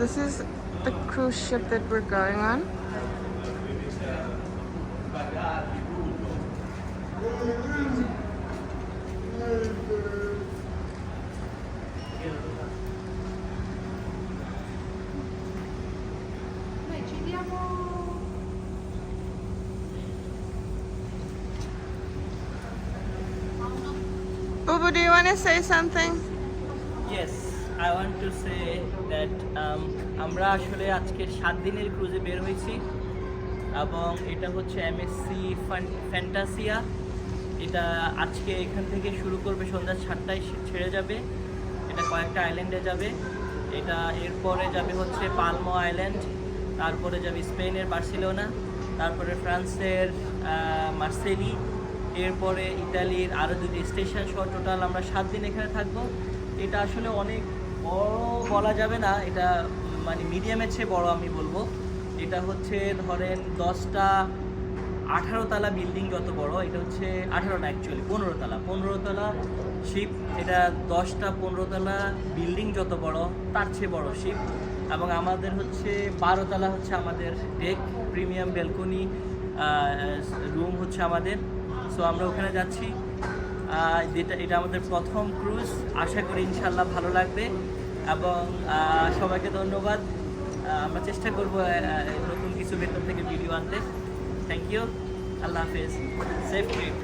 this is the cruise ship that we're going on. Bubu, do you want to say something? Yes, I want to say that আমরা আসলে আজকে 7 দিনের ক্রুজে বের হয়েছি এবং এটা হচ্ছে এমএসসি ফ্যান্টাসিয়া। এটা আজকে এখান থেকে শুরু করবে, সন্ধ্যা 7টায় ছেড়ে যাবে। এটা কয়েকটা আইল্যান্ডে যাবে। এটা এরপরে যাবে হচ্ছে পালমো আইল্যান্ড, তারপরে যাবে স্পেনের বার্সেলোনা, তারপরে ফ্রান্সের মার্সেলি, এরপরে ইতালির আরও 2টি স্টেশন সহ টোটাল আমরা 7 দিন এখানে থাকবো। এটা আসলে অনেক বড় বলা যাবে না, এটা মানে মিডিয়ামের চেয়ে বড় আমি বলবো। এটা হচ্ছে ধরেন 10টা 18 তলা বিল্ডিং যত বড়, এটা হচ্ছে 18 না অ্যাকচুয়ালি 15 তলা শিপ। এটা 10টা 15 তলা বিল্ডিং যত বড় তার চেয়ে বড় শিপ। এবং আমাদের হচ্ছে 12 তলা হচ্ছে আমাদের ডেক, প্রিমিয়াম ব্যালকনি রুম হচ্ছে আমাদের। সো আমরা ওখানে যাচ্ছি। এটা আমাদের প্রথম ক্রুজ, আশা করি ইনশাল্লাহ ভালো লাগবে এবং সবাইকে ধন্যবাদ। আমরা চেষ্টা করব নতুন কিছু ভেতর থেকে ভিডিও আনতে। থ্যাংক ইউ, আল্লাহ হাফেজ, সেফ ট্রিপ।